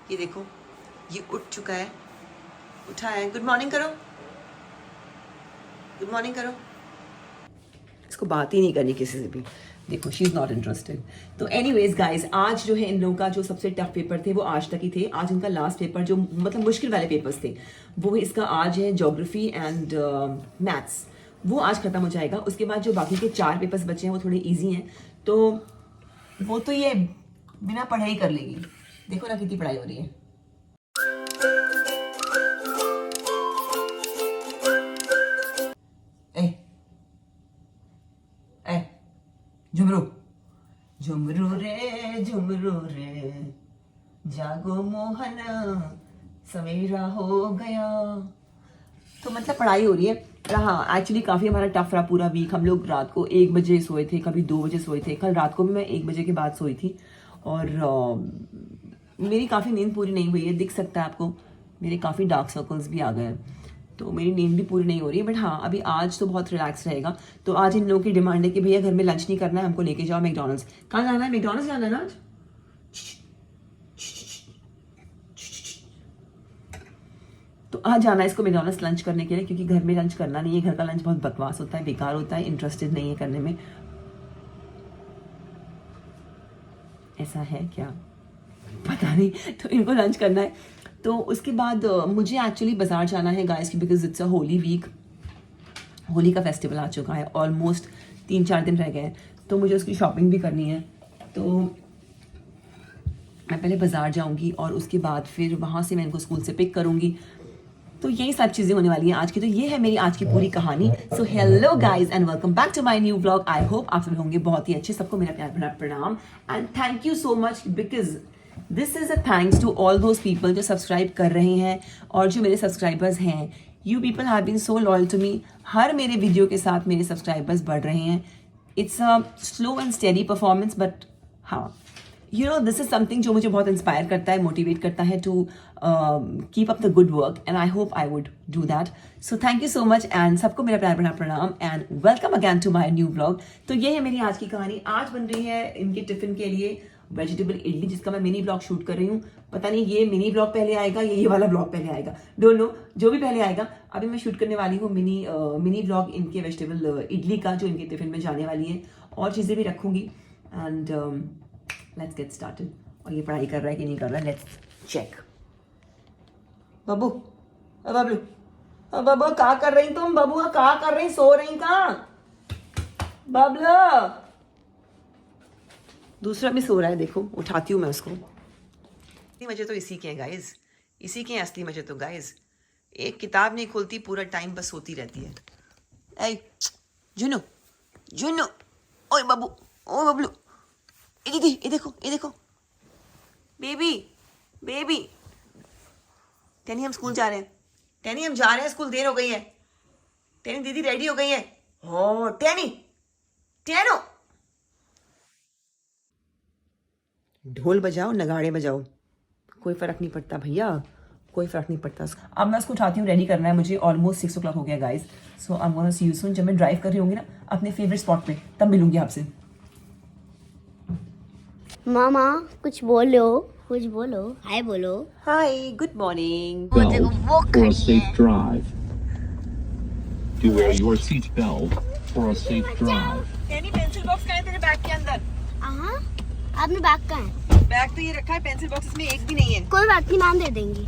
ये देखो ये उठ चुका है, उठा है। गुड मॉर्निंग करो, गुड मॉर्निंग करो। इसको बात ही नहीं करनी किसी से भी। देखो शी इज़ नॉट इंटरेस्टेड। तो एनीवेज गाइज, आज जो है इन लोगों का जो सबसे टफ पेपर थे वो आज तक ही थे। आज इनका लास्ट पेपर जो मतलब मुश्किल वाले पेपर्स थे वो इसका आज है, ज्योग्राफी एंड मैथ्स, वो आज खत्म हो जाएगा। उसके बाद जो बाकी के 4 पेपर्स बचे हैं वो थोड़े ईजी हैं, तो वो तो ये बिना पढ़ाई कर लेगी। देखो ना कितनी पढ़ाई हो रही है। झुमरू झुमरू रे जागो मोहन सवेरा हो गया। तो मतलब पढ़ाई हो रही है। हाँ एक्चुअली काफ़ी हमारा टफ रहा पूरा वीक। हम लोग रात को 1 बजे सोए थे, कभी 2 बजे सोए थे। कल रात को भी मैं 1 बजे के बाद सोई थी और मेरी काफ़ी नींद पूरी नहीं हुई है। दिख सकता है आपको, मेरे काफ़ी डार्क सर्कल्स भी आ गए हैं, तो मेरी नींद भी पूरी नहीं हो रही है। बट हाँ अभी आज तो बहुत रिलैक्स रहेगा। तो आज इन लोगों की डिमांड है कि भैया घर में लंच नहीं करना है, हमको लेके जाओ मैकडॉनल्ड्स। कहाँ जाना है? मैकडॉनल्ड्स जाना है ना आज। तो आज जाना है इसको मैकडॉनल्ड्स लंच करने के लिए, क्योंकि घर में लंच करना नहीं है। घर का लंच बहुत बकवास होता है, बेकार होता है, इंटरेस्टेड नहीं है करने में। ऐसा है क्या पता नहीं। तो इनको लंच करना है। तो उसके बाद मुझे एक्चुअली बाजार जाना है guys, because it's a Holi week. Holi का फेस्टिवल आ चुका है, ऑलमोस्ट 3-4 दिन रह गए हैं, तो मुझे उसकी शॉपिंग भी करनी है। तो मैं पहले बाजार जाऊंगी और उसके बाद फिर वहाँ से मैं इनको स्कूल से पिक करूंगी। तो यही सब चीज़ें होने वाली हैं आज की। तो ये है मेरी आज की पूरी कहानी। So hello guys and welcome back to my new vlog. I hope आप सभी होंगे बहुत ही अच्छे। सबको मेरा प्यार भरा प्रणाम and thank you so much, because this is a thanks to all those people जो सब्सक्राइब कर रहे हैं और जो मेरे सब्सक्राइबर्स हैं। You people have been so loyal to me. हर मेरे वीडियो के साथ मेरे सब्सक्राइबर्स बढ़ रहे हैं। It's a slow and steady performance, but हाँ you know this is something जो मुझे बहुत इंस्पायर करता है, मोटिवेट करता है to keep up the good work, and I hope I would do that. So thank you so much and सबको मेरा प्यार भरा प्रणाम and welcome again to my new vlog. तो ये है मेरी आज की कहानी। आज बन रही है इनके टिफिन के लिए वेजिटेबल इडली, जिसका मैं मिनी ब्लॉग शूट कर रही हूँ। पता नहीं ये मिनी ब्लॉग पहले आएगा या ये वाला ब्लॉग पहले आएगा, डोंट नो, जो भी पहले आएगा। अभी मैं शूट करने वाली हूँ मिनी ब्लॉग इनके वेजिटेबल इडली का, जो इनके टिफिन में जाने वाली है। और चीज़ें भी रखूंगी एंड लेट्स गेट स्टार्टेड। और ये पढ़ाई कर रहा है कि नहीं कर रहा है, लेट्स चेक। बाबू बाबू क्या कर रही तुम? बाबू क्या कर रही? सो रही कहाँ? बाबला दूसरा भी सो रहा है, देखो उठाती हूँ मैं उसको। असली मजे तो इसी के हैं गाइज, इसी के हैं असली मजे तो गाइज। एक किताब नहीं खोलती पूरा टाइम, बस सोती रहती है। ऐ जुनू जुनू, ओए बाबू, ओ बबलू, ये देखो ये देखो, बेबी बेबी। टैनी हम स्कूल जा रहे हैं, टैनी हम जा रहे हैं स्कूल, देर हो गई है। टैनी दीदी रेडी हो गई है। हो टैनी, टैनो ढोल बजाओ नगाड़े बजाओ, कोई फर्क नहीं पड़ता भैया, कोई फर्क नहीं पड़ता। अब मैं उसको उठाती हूँ, रेडी करना है मुझे। ऑलमोस्ट 6 o'clock हो गया guys. So I am gonna see you सून। जब मैं ड्राइव कर रही होंगी ना अपने फेवरेट स्पॉट पे, तब मिलूंगी आपसे। मामा कुछ बोलो, कुछ बोलो, हाय बोलो। Hi good morning. वो देखो वो for a खड़ी safe है। drive. To wear your seat belt for a safe drive. टैनी पेंसिल बॉक्स कहाँ है तेरे बैग के अंदर? हाँ आपने बैग कहाँ है? बैग तो ये रखा है, पेंसिल बॉक्स इसमें एक भी नहीं है। कोई बात नहीं, मैम दे देंगी।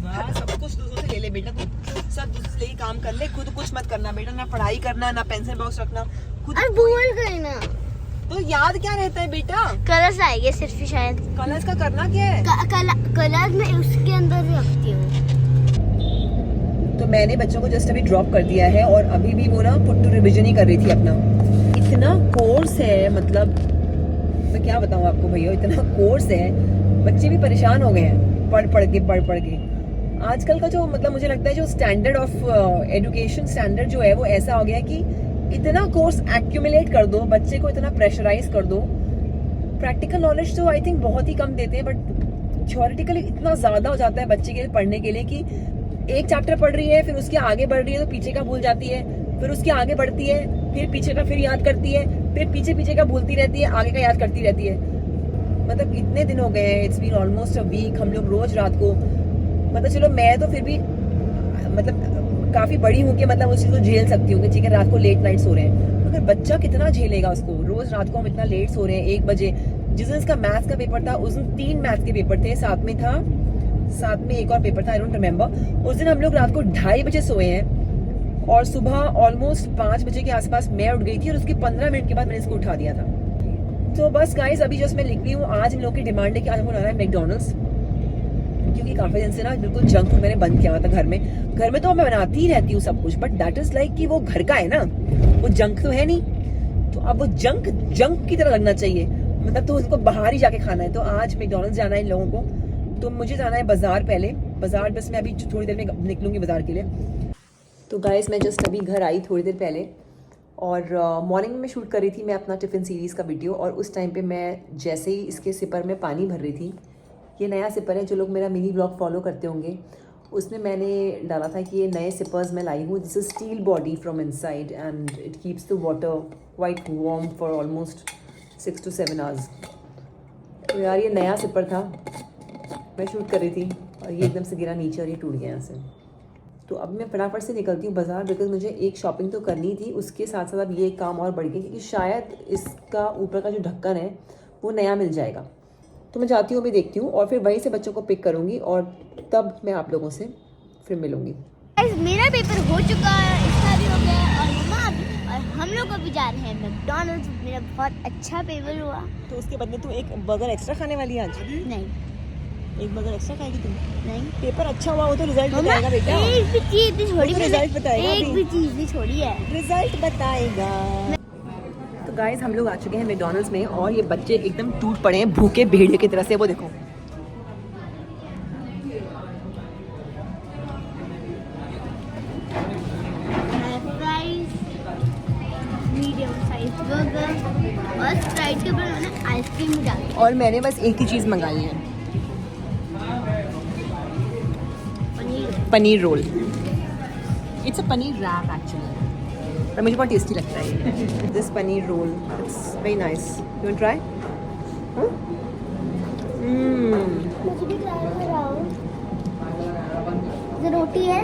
वाह, सब कुछ दूसरों से ले ले बेटा, तू सब दूसरों से ही काम कर ले, खुद कुछ मत करना बेटा। ना पढ़ाई करना, ना पेंसिल बॉक्स रखना, खुद। अरे भूल गई ना। तो याद क्या रहता है बेटा? कलर्स आएंगे सिर्फ शायद। कलर्स का करना क्या है? कलर्स में उसके अंदर ही रखती हूँ। तो मैंने बच्चों को जस्ट अभी ड्रॉप कर दिया है और अभी भी वो ना पुट टू रिविजन ही कर रही थी अपना। इतना कोर्स है, मतलब मैं क्या बताऊँ आपको भैया, इतना कोर्स है, बच्चे भी परेशान हो गए हैं पढ़ पढ़ के। आजकल का जो मतलब मुझे लगता है जो स्टैंडर्ड ऑफ एजुकेशन स्टैंडर्ड जो है वो ऐसा हो गया है कि इतना कोर्स एक्यूमुलेट कर दो, बच्चे को इतना प्रेशराइज कर दो। प्रैक्टिकल नॉलेज तो आई थिंक बहुत ही कम देते हैं, बट थ्योरेटिकली इतना ज़्यादा हो जाता है बच्चे के पढ़ने के लिए कि एक चैप्टर पढ़ रही है, फिर उसके आगे बढ़ रही है तो पीछे का भूल जाती है, फिर उसके आगे बढ़ती है, फिर पीछे का फिर याद करती है, फिर पीछे का भूलती रहती है, आगे का याद करती रहती है। मतलब इतने दिन हो गए हैं, it's been almost a week, हम लोग रोज रात को, मतलब चलो मैं तो फिर भी मतलब काफी बड़ी हूँ कि मतलब उस चीज को झेल सकती हूँ कि ठीक है रात को लेट नाइट सो रहे हैं, मगर बच्चा कितना झेलेगा उसको, रोज रात को हम इतना लेट सो रहे हैं 1 बजे। जिस दिन इसका मैथ्स का पेपर था उस दिन 3 मैथ्स के पेपर थे, साथ में एक और पेपर था, आई डोंट रिमेम्बर। उस दिन हम लोग रात को 2:30 बजे सोए हैं और सुबह ऑलमोस्ट 5 बजे के आसपास मैं उठ गई थी और उसके 15 मिनट के बाद मैंने इसको उठा दिया था। तो बस गाइस अभी जस्ट मैं लिख रही हूँ, आज इन लोगों की डिमांड है कि आज हमको लाना है मैकडोनल्ड्स, क्योंकि काफी दिन से ना बिल्कुल जंक फूड मैंने बंद किया हुआ था घर में तो मैं बनाती ही रहती हूँ सब कुछ, बट दैट इज लाइक कि वो घर का है ना, वो जंक तो है नहीं, तो अब वो जंक की तरह लगना चाहिए, मतलब तो उसको बाहर ही जाके खाना है। तो आज मैकडोनल्ड्स जाना है इन लोगों को, तो मुझे जाना है बाजार, पहले बाजार, बस मैं अभी थोड़ी देर में निकलूंगी बाजार के लिए। तो गाइस मैं जस्ट अभी घर आई थोड़ी देर पहले, और मॉर्निंग में शूट कर रही थी मैं अपना टिफ़िन सीरीज़ का वीडियो, और उस टाइम पे मैं जैसे ही इसके सिपर में पानी भर रही थी, ये नया सिपर है, जो लोग मेरा मिनी ब्लॉग फॉलो करते होंगे उसमें मैंने डाला था कि ये नए सिपर्स मैं लाई हूँ, this is steel body from inside and it keeps the water quite warm for almost 6 to 7 hours. तो यार ये नया सिपर था, मैं शूट कर रही थी और ये एकदम से गिरा नीचे और ये टूट गया यहाँ से। तो अब मैं फटाफट से निकलती हूँ बाज़ार, बिकॉज मुझे एक शॉपिंग तो करनी थी, उसके साथ साथ अब ये एक काम और बढ़ गया क्योंकि शायद इसका ऊपर का जो ढक्कन है वो नया मिल जाएगा। तो मैं जाती हूँ अभी, देखती हूँ और फिर वहीं से बच्चों को पिक करूँगी और तब मैं आप लोगों से फिर मिलूँगी। मेरा पेपर हो चुका है, इसका भी हो गया और मम्मा भी, और हम लोग अभी जा रहे हैं मैकडोनल्ड्स। मेरा बहुत अच्छा पेपर हुआ। तो उसके बदले तू एक बर्गर एक्स्ट्रा खाने वाली है आज? नहीं एक बर्गर एक्स्ट्रा खाएगी तुम? नहीं, पेपर अच्छा हुआ वो तो रिजल्ट बताएगा बेटा, एक भी चीज भी छोड़ी, रिजल्ट बताएगा, एक भी चीज भी छोड़ी है, रिजल्ट बताएगा। तो गाइस हम लोग आ चुके हैं मैकडोनल्ड्स में और ये बच्चे एकदम टूट पड़े हैं भूखे भेड़िए की तरह से, वो देखो। मीडियम साइज बर्गर और स्प्राइट के ऊपर मैंने आइसक्रीम डाली और मैंने बस एक ही चीज़ मंगाई है, paneer roll. It's a paneer wrap actually, पर मुझे बहुत टेस्टी लगता है this paneer roll, it's very nice. You want try? मुझे भी ट्राई कराओ। ये रोटी है,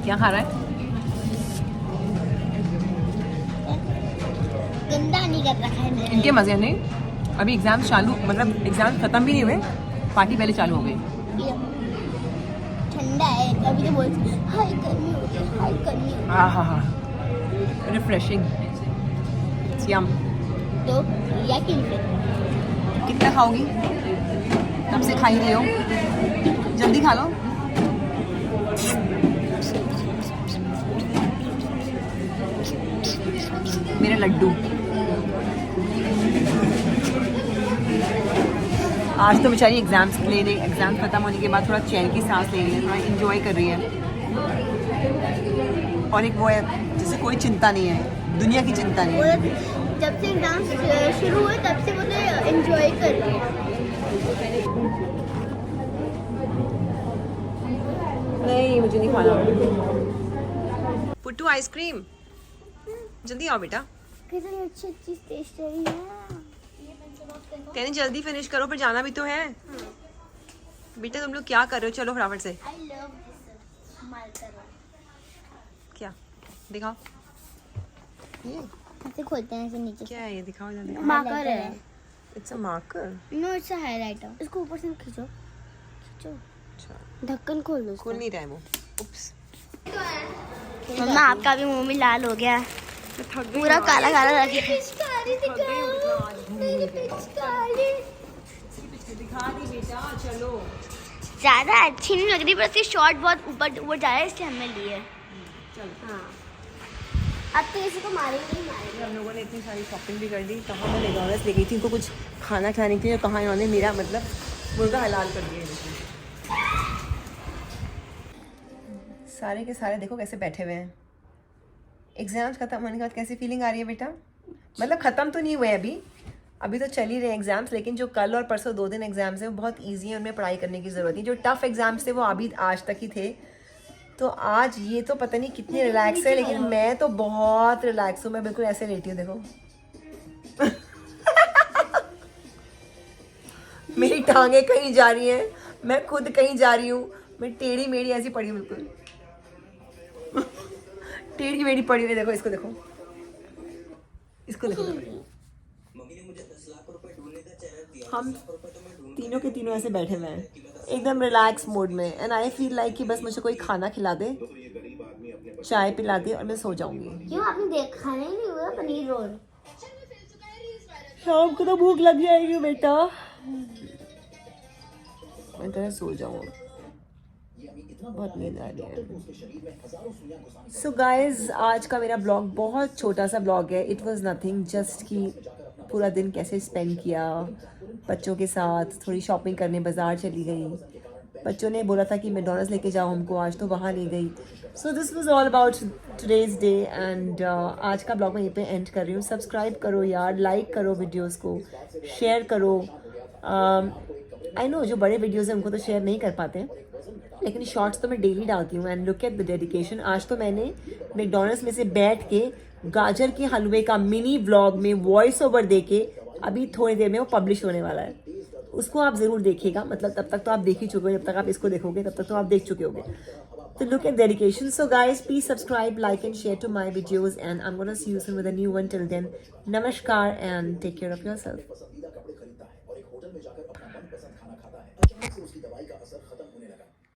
क्या खा रहा है? गंदा नहीं कर रखा है मैंने। इनके मज़े नहीं, अभी एग्जाम चालू, मतलब एग्जाम ख़त्म भी नहीं हुए, पार्टी पहले चालू हो गई। ये ठंडा है अभी, तो बोलती हाय गर्मी हो रही है, हाय गर्मी हो रही हाँ हाँ हाँ, रिफ्रेशिंग, यम। है। तो या क्यों फिर कितना खाओगी? तब से खा ही रहे हो, जल्दी खा लो। मेरे लड्डू। आज तो बेचारी एग्जाम्स ले रही, एग्जाम खत्म होने के बाद थोड़ा चैन की सांस ले रही है, थोड़ा इंजॉय कर रही है, और एक वो है जिसे कोई चिंता नहीं है, दुनिया की चिंता नहीं है। जब से एग्जाम शुरू हुए तब से मुझे एंजॉय कर रही है। नहीं मुझे नहीं खाना। पुट्टू आइसक्रीम, जल्दी आओ बेटा, कितनी अच्छी अच्छी स्टेशनरी है। कहनी जल्दी फिनिश करो, फिर जाना भी तो है। बेटा तुम लोग क्या कर रहे हो, चलो फटाफट से। I love this marker. क्या दिखाओ, ये ऐसे खोलते हैं, ऐसे नीचे क्या है, ये दिखाओ जल्दी। मार्कर है। It's a marker. No it's a highlighter. इसको ऊपर से खींचो, खींचो, अच्छा ढक्कन खोल दो। खुल नहीं रहा है वो, उप्स। मम्मा आपका भी मुंह में लाल हो गया, पूरा काला काला लग गया। दिखा दी बेटा, चलो। ज्यादा अच्छी नहीं लग रही, पर इसकी शॉर्ट बहुत ऊपर ऊपर जा रहा है, इसलिए हमने लिए। चलो हाँ, अब तो किसी को मारेंगे ही मारेंगे। हम लोगों ने इतनी सारी शॉपिंग भी कर दी। कहाँ मैं मैकडॉनल्ड्स ले गई थी इनको कुछ खाना खाने के लिए, कहाँ इन्होंने मेरा मतलब मुर्गा हलाल कर दिया। सारे के सारे देखो कैसे बैठे हुए हैं। एग्जाम्स खत्म होने के बाद कैसी फीलिंग आ रही है बेटा? मतलब ख़त्म तो नहीं हुए अभी, अभी तो चल ही रहे हैं एग्जाम्स, लेकिन जो कल और परसों 2 दिन एग्जाम्स हैं वो बहुत ईजी है, उनमें पढ़ाई करने की ज़रूरत नहीं। जो टफ एग्जाम्स थे वो अभी आज तक ही थे, तो आज ये तो पता नहीं कितनी रिलैक्स है, लेकिन मैं तो बहुत रिलैक्स हूँ। मैं बिल्कुल ऐसे लेटी हूँ, देखो मेरी टांगें कहीं जा रही हैं, मैं खुद कहीं जा रही हूँ, मैं टेढ़ी मेढ़ी ऐसी पड़ी हूँ बिल्कुल टेढ़ी मेढ़ी पड़ी हुई। देखो इसको, देखो इसको, देखो हम तीनों के तीनों ऐसे बैठे हुए हैं एकदम रिलैक्स मोड में, एंड आई फील लाइक कि बस मुझे कोई खाना खिला दे, चाय पिला दे और मैं सो जाऊंगी। क्यों आपने देखा नहीं हुआ पनीर रोल? शाम को तो भूख लग जाएगी बेटा, मैं तरह सो जाऊँ, बहुत नींद आ रही है। सो गाइज, आज का मेरा ब्लॉग बहुत छोटा सा ब्लॉग है। इट वाज नथिंग, जस्ट कि पूरा दिन कैसे स्पेंड किया बच्चों के साथ, थोड़ी शॉपिंग करने बाज़ार चली गई। बच्चों ने बोला था कि मैकडॉनल्ड्स लेके जाओ हमको, आज तो वहाँ ले गई। So this was all about today's day, and आज का ब्लॉग मैं यहीं पे एंड कर रही हूँ। सब्सक्राइब करो यार, लाइक करो वीडियोज़ को, शेयर करो। आई नो जो बड़े वीडियोज़ हैं उनको तो शेयर नहीं कर पाते, लेकिन शॉर्ट्स तो मैं डेली डालती हूँ। And look at the dedication. आज तो मैंने मैकडॉनल्ड्स में से बैठ के गाजर के हलवे का मिनी व्लॉग में वॉइस ओवर दे के, अभी थोड़ी देर में वो पब्लिश होने वाला है, उसको आप ज़रूर देखिएगा। मतलब तब तक तो आप देख ही चुके हो, जब तक आप इसको देखोगे तब तक तो आप देख चुके होगे। तो look at dedication. So guys, please subscribe, like and share to my videos, and I am gonna see you soon with a new one. Till then, नमस्कार and take care of yourself.